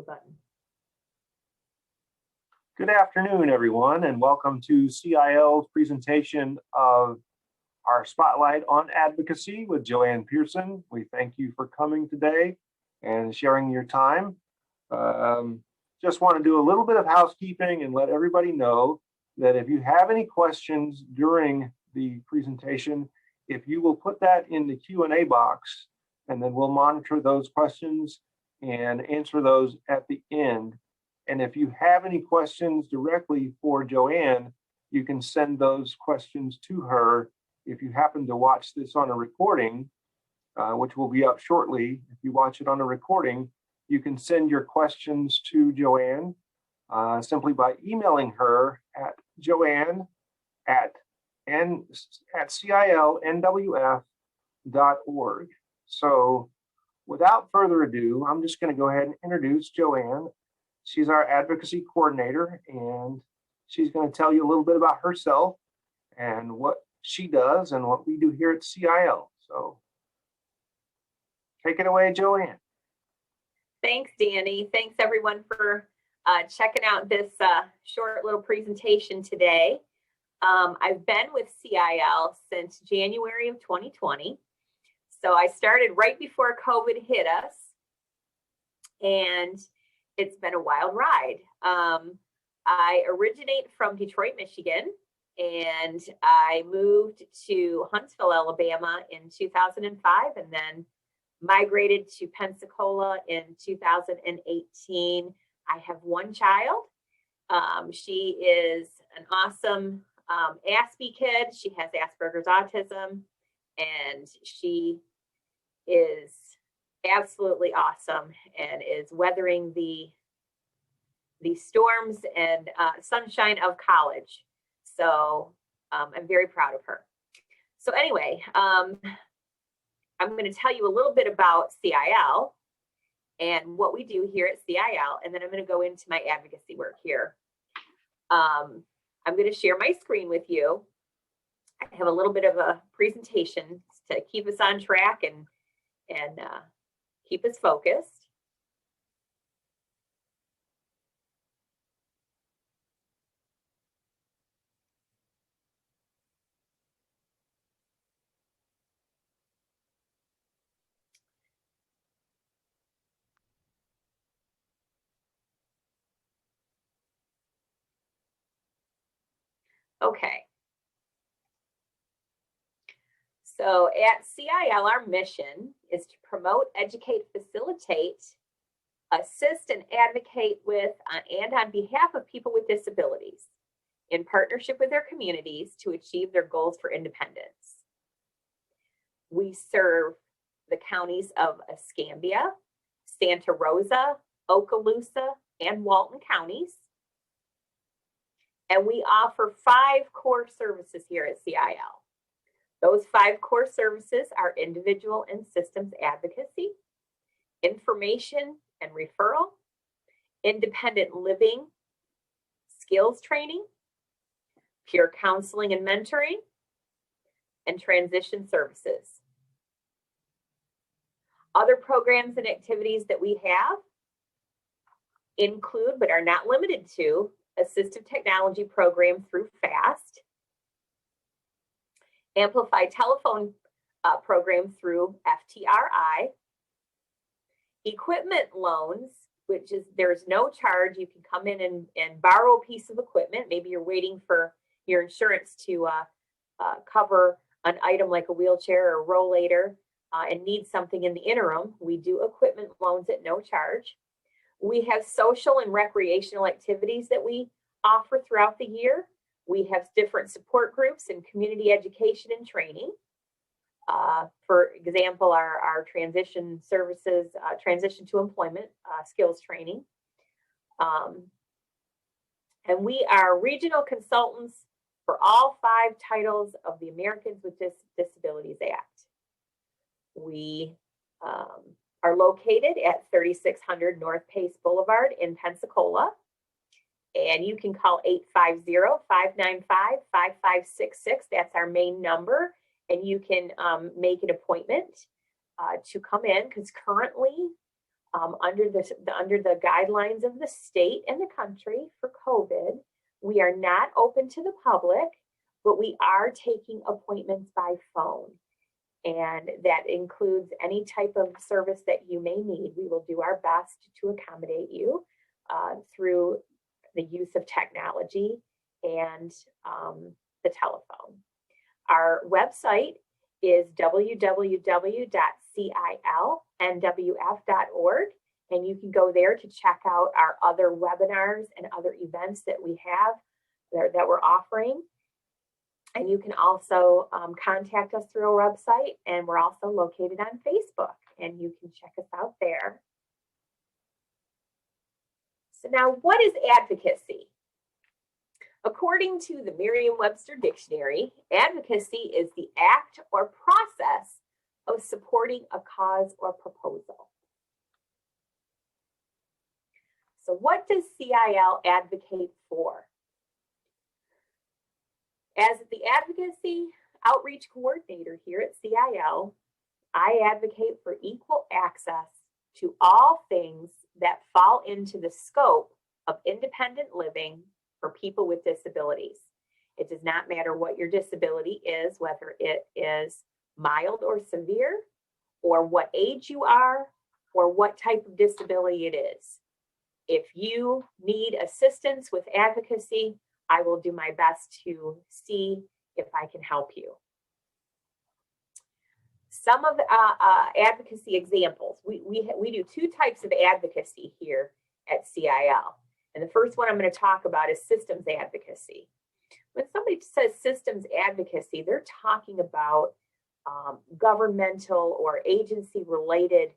button. Good afternoon, everyone, and welcome to CIL's presentation of our Spotlight on Advocacy with Joanne Pearson. We thank you for coming today and sharing your time. Just want to do a little bit of housekeeping and let everybody know that if you have any questions during the presentation, if you will put that in the Q&A box, and then we'll monitor those questions and answer those at the end. And if you have any questions directly for Joanne, you can send those questions to her. If you happen to watch this on a recording, which will be up shortly, if you watch it on a recording, you can send your questions to Joanne simply by emailing her at joanne@CILNWF.org. So without further ado, I'm just going to go ahead and introduce Joanne. She's our advocacy coordinator, and she's going to tell you a little bit about herself and what she does and what we do here at CIL. So take it away, Joanne. Thanks, Danny. Thanks, everyone, for checking out this short little presentation today. I've been with CIL since January of 2020. So I started right before COVID hit us, and it's been a wild ride. I originate from Detroit, Michigan, and I moved to Huntsville, Alabama in 2005, and then migrated to Pensacola in 2018. I have one child. She is an awesome Aspie kid. She has Asperger's autism, and she is absolutely awesome and is weathering the storms and sunshine of college. So I'm very proud of her. So anyway, I'm going to tell you a little bit about CIL and what we do here at CIL, and then I'm going to go into my advocacy work here. I'm going to share my screen with you. I have a little bit of a presentation to keep us on track and keep us focused. Okay. So at CIL, our mission is to promote, educate, facilitate, assist, and advocate with and on behalf of people with disabilities in partnership with their communities to achieve their goals for independence. We serve the counties of Escambia, Santa Rosa, Okaloosa, and Walton counties. And we offer 5 core services here at CIL. Those 5 core services are individual and systems advocacy, information and referral, independent living, skills training, peer counseling and mentoring, and transition services. Other programs and activities that we have include, but are not limited to, assistive technology program through FAST, amplified telephone program through FTRI, equipment loans, which is there's no charge. You can come in and borrow a piece of equipment. Maybe you're waiting for your insurance to cover an item like a wheelchair or a rollator and need something in the interim. We do equipment loans at no charge. We have social and recreational activities that we offer throughout the year. We have different support groups and community education and training. For example, our transition services, transition to employment skills training. And we are regional consultants for all 5 titles of the Americans with Disabilities Act. We are located at 3600 North Pace Boulevard in Pensacola. And you can call 850-595-5566. That's our main number. And you can make an appointment to come in, because currently under the guidelines of the state and the country for COVID, we are not open to the public, but we are taking appointments by phone. And that includes any type of service that you may need. We will do our best to accommodate you through the use of technology and the telephone. Our website is www.CILNWF.org, and you can go there to check out our other webinars and other events that we have that we're offering. And you can also contact us through our website, and we're also located on Facebook, and you can check us out there. So now, what is advocacy? According to the Merriam-Webster Dictionary, advocacy is the act or process of supporting a cause or proposal. So what does CIL advocate for? As the Advocacy Outreach Coordinator here at CIL, I advocate for equal access to all things that fall into the scope of independent living for people with disabilities. It does not matter what your disability is, whether it is mild or severe, or what age you are, or what type of disability it is. If you need assistance with advocacy, I will do my best to see if I can help you. Some of the advocacy examples. We do two types of advocacy here at CIL. And the first one I'm going to talk about is systems advocacy. When somebody says systems advocacy, they're talking about governmental or agency-related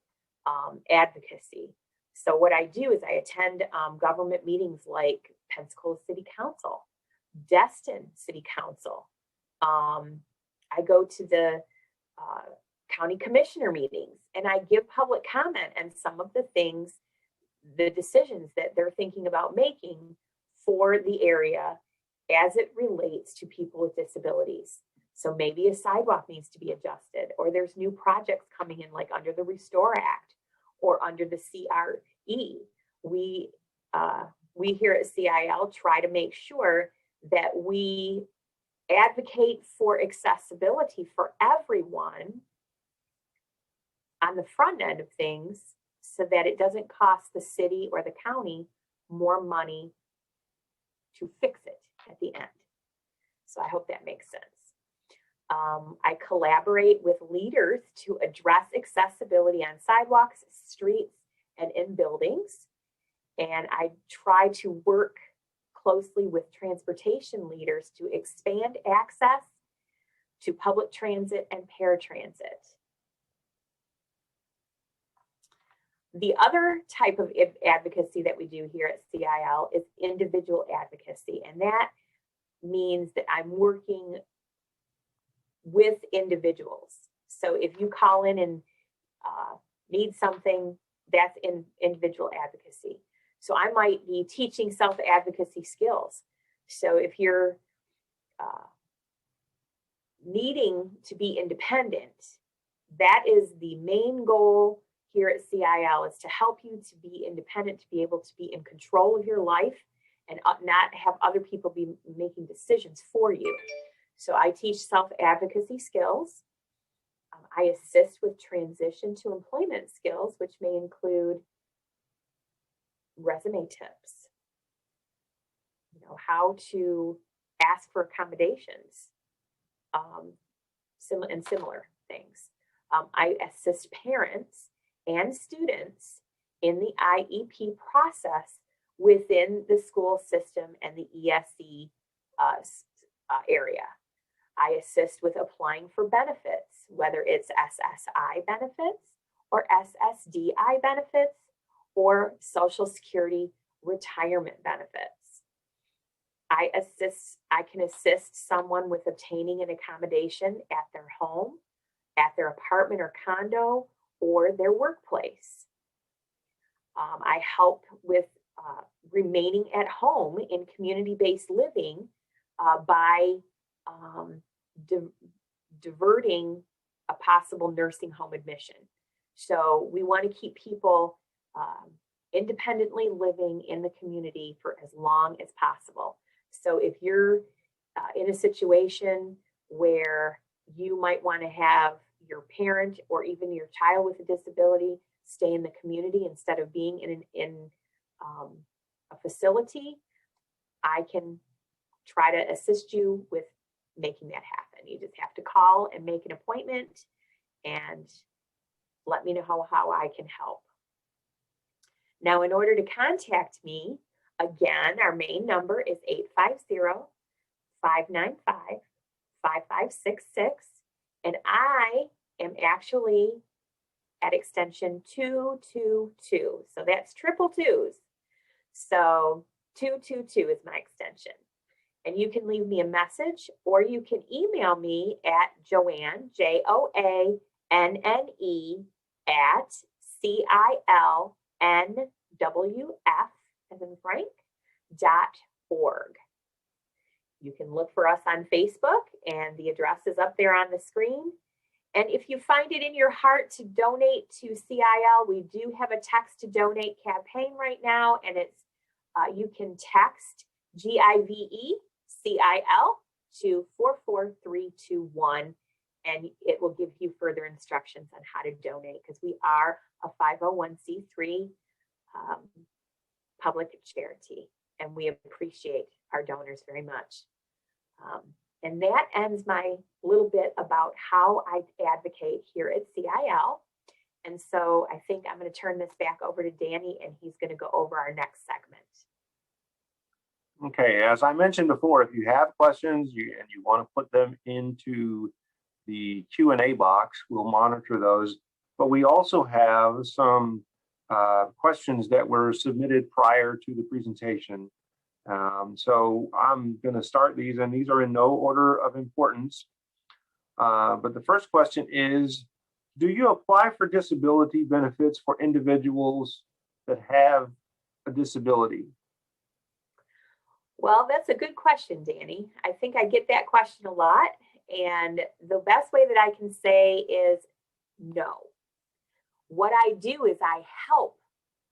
advocacy. So what I do is I attend government meetings like Pensacola City Council, Destin City Council. I go to the county commissioner meetings, and I give public comment on some of the things, the decisions that they're thinking about making for the area as it relates to people with disabilities. So maybe a sidewalk needs to be adjusted, or there's new projects coming in like under the Restore Act or under the CRE. We here at CIL try to make sure that we advocate for accessibility for everyone on the front end of things, so that it doesn't cost the city or the county more money to fix it at the end. So I hope that makes sense. I collaborate with leaders to address accessibility on sidewalks, streets, and in buildings. And I try to work closely with transportation leaders to expand access to public transit and paratransit. The other type of advocacy that we do here at CIL is individual advocacy. And that means that I'm working with individuals. So if you call in and need something, that's in individual advocacy. So I might be teaching self-advocacy skills. So if you're needing to be independent, that is the main goal here at CIL, is to help you to be independent, to be able to be in control of your life and not have other people be making decisions for you. So I teach self-advocacy skills. I assist with transition to employment skills, which may include resume tips, how to ask for accommodations, and similar things. I assist parents and students in the IEP process within the school system and the ESE area. I assist with applying for benefits, whether it's SSI benefits or SSDI benefits or Social Security retirement benefits. I can assist someone with obtaining an accommodation at their home, at their apartment or condo, or their workplace. I help with remaining at home in community-based living by diverting a possible nursing home admission. So we want to keep people independently living in the community for as long as possible. So if you're in a situation where you might want to have your parent or even your child with a disability stay in the community instead of being in a facility, I can try to assist you with making that happen. You just have to call and make an appointment and let me know how I can help. Now, in order to contact me, again, our main number is 850-595-5566, and I am actually at extension 222. So that's triple twos. So 222 is my extension. And you can leave me a message, or you can email me at Joanne, JOANNE, at CILNWF, as in Frank.org. You can look for us on Facebook, and the address is up there on the screen. And if you find it in your heart to donate to CIL, we do have a text to donate campaign right now, and it's you can text GIVE CIL to 44321, and it will give you further instructions on how to donate, because we are a 501c3 public charity, and we appreciate our donors very much. And that ends my little bit about how I advocate here at CIL. And so I think I'm going to turn this back over to Danny, and he's going to go over our next segment. Okay, as I mentioned before, if you have questions and you want to put them into the Q&A box, we'll monitor those. But we also have some questions that were submitted prior to the presentation. So I'm going to start these, and these are in no order of importance. But the first question is, do you apply for disability benefits for individuals that have a disability? Well, that's a good question, Danny. I think I get that question a lot. And the best way that I can say is no. What I do is I help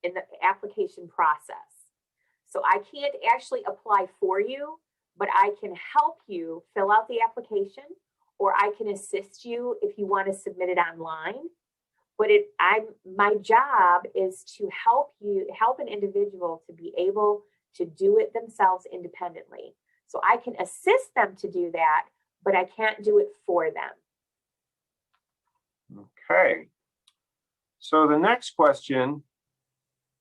in the application process. So I can't actually apply for you, but I can help you fill out the application, or I can assist you if you want to submit it online. But my job is to help an individual to be able to do it themselves independently. So I can assist them to do that, but I can't do it for them. Okay. So the next question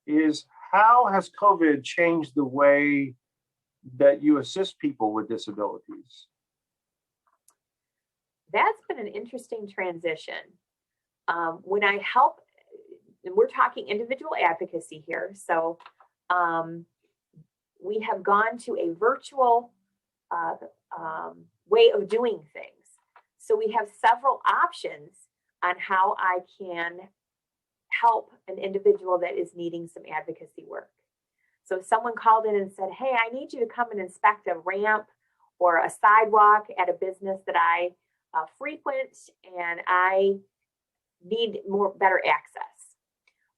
is, how has COVID changed the way that you assist people with disabilities? That's been an interesting transition. When I help, and we're talking individual advocacy here, so we have gone to a virtual way of doing things. So we have several options on how I can help an individual that is needing some advocacy work. So if someone called in and said, hey, I need you to come and inspect a ramp or a sidewalk at a business that I frequent, and I need better access.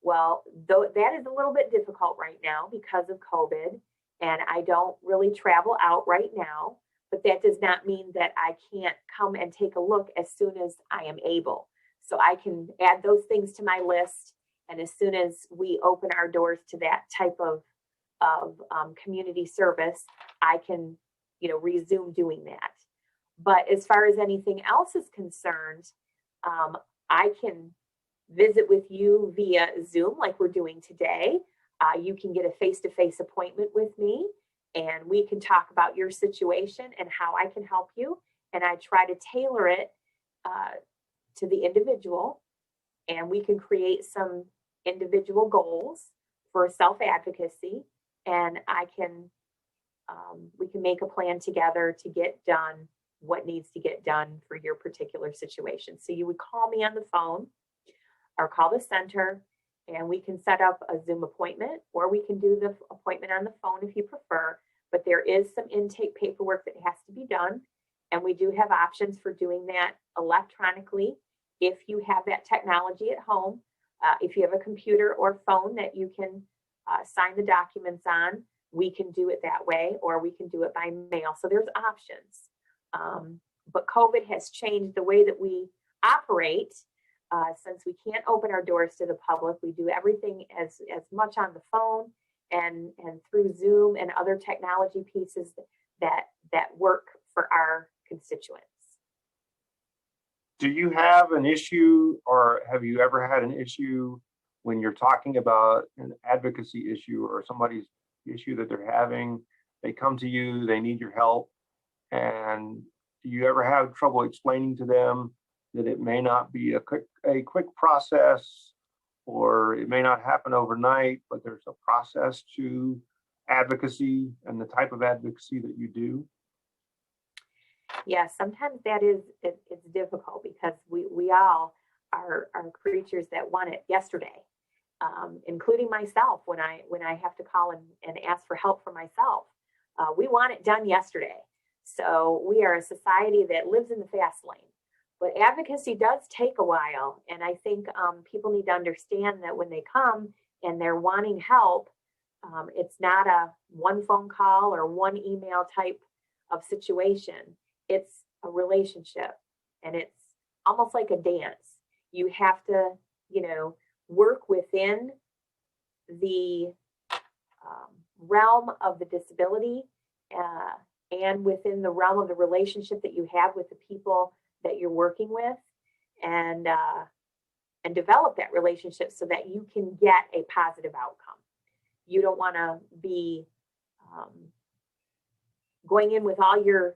Well, that is a little bit difficult right now because of COVID, and I don't really travel out right now, but that does not mean that I can't come and take a look as soon as I am able. So I can add those things to my list, and as soon as we open our doors to that type of community service, I can, resume doing that. But as far as anything else is concerned, I can visit with you via Zoom like we're doing today. You can get a face-to-face appointment with me, and we can talk about your situation and how I can help you. And I try to tailor it to the individual, and we can create some individual goals for self-advocacy, and we can make a plan together to get done what needs to get done for your particular situation. So you would call me on the phone or call the center, and we can set up a Zoom appointment, or we can do the appointment on the phone if you prefer. But there is some intake paperwork that has to be done, and we do have options for doing that electronically if you have that technology at home. If you have a computer or phone that you can sign the documents on, we can do it that way, or we can do it by mail. So there's options. But COVID has changed the way that we operate. Since we can't open our doors to the public, we do everything as much on the phone and through Zoom and other technology pieces that work for our constituents. Do you have an issue, or have you ever had an issue when you're talking about an advocacy issue or somebody's issue that they're having? They come to you, they need your help, and do you ever have trouble explaining to them that it may not be a quick process, or it may not happen overnight, but there's a process to advocacy and the type of advocacy that you do? Yeah, sometimes it's difficult because we all are creatures that want it yesterday, including myself. When I have to call and ask for help for myself, we want it done yesterday. So we are a society that lives in the fast lane. But advocacy does take a while, and I think people need to understand that when they come and they're wanting help, it's not a one phone call or one email type of situation. It's a relationship, and it's almost like a dance. You have to, work within the realm of the disability and within the realm of the relationship that you have with the people that you're working with, and develop that relationship so that you can get a positive outcome. You don't want to be going in with all your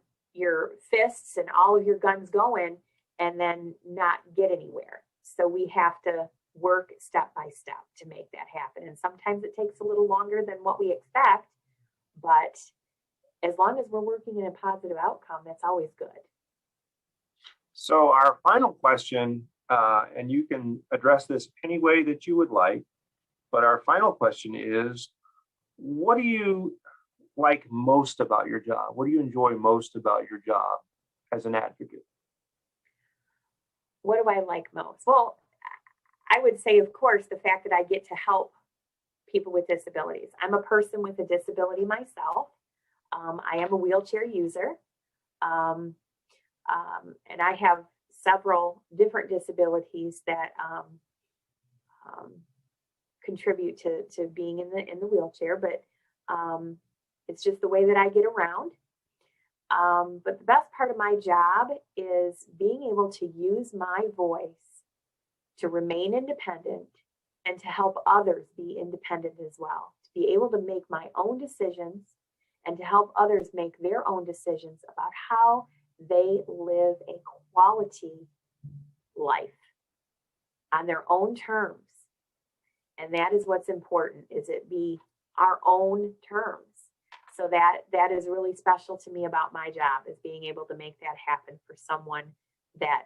fists and all of your guns going and then not get anywhere. So we have to work step by step to make that happen. And sometimes it takes a little longer than what we expect, but as long as we're working in a positive outcome, that's always good. So our final question, and you can address this any way that you would like, but our final question is, what do you like most about your job? What do you enjoy most about your job as an advocate? What do I like most? Well, I would say, of course, the fact that I get to help people with disabilities. I'm a person with a disability myself. I am a wheelchair user. And I have several different disabilities that contribute to being in the wheelchair, but it's just the way that I get around. But the best part of my job is being able to use my voice to remain independent and to help others be independent as well, to be able to make my own decisions and to help others make their own decisions about how they live a quality life on their own terms. And that is what's important, is it be our own terms. So that is really special to me about my job, is being able to make that happen for someone that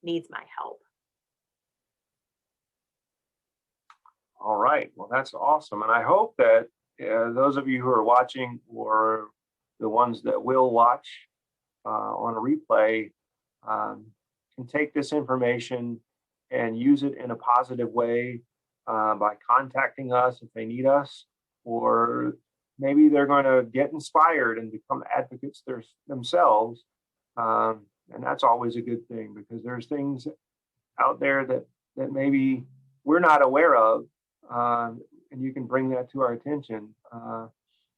needs my help. All right, well, that's awesome. And I hope that those of you who are watching, or the ones that will watch on a replay, can take this information and use it in a positive way by contacting us if they need us, or maybe they're going to get inspired and become advocates themselves. And that's always a good thing, because there's things out there that maybe we're not aware of, and you can bring that to our attention,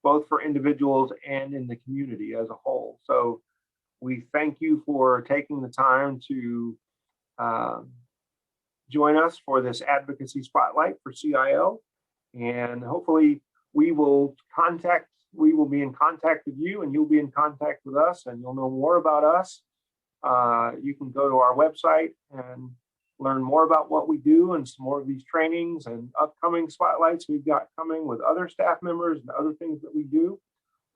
both for individuals and in the community as a whole. So we thank you for taking the time to join us for this advocacy spotlight for CIL, and hopefully we will be in contact with you, and you'll be in contact with us, and you'll know more about us. You can go to our website and learn more about what we do, and some more of these trainings and upcoming spotlights we've got coming with other staff members and other things that we do.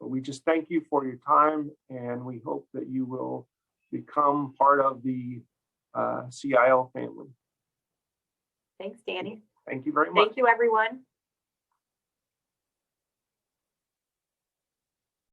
But we just thank you for your time, and we hope that you will become part of the CIL family. Thanks, Danny. Thank you very much. Thank you, everyone.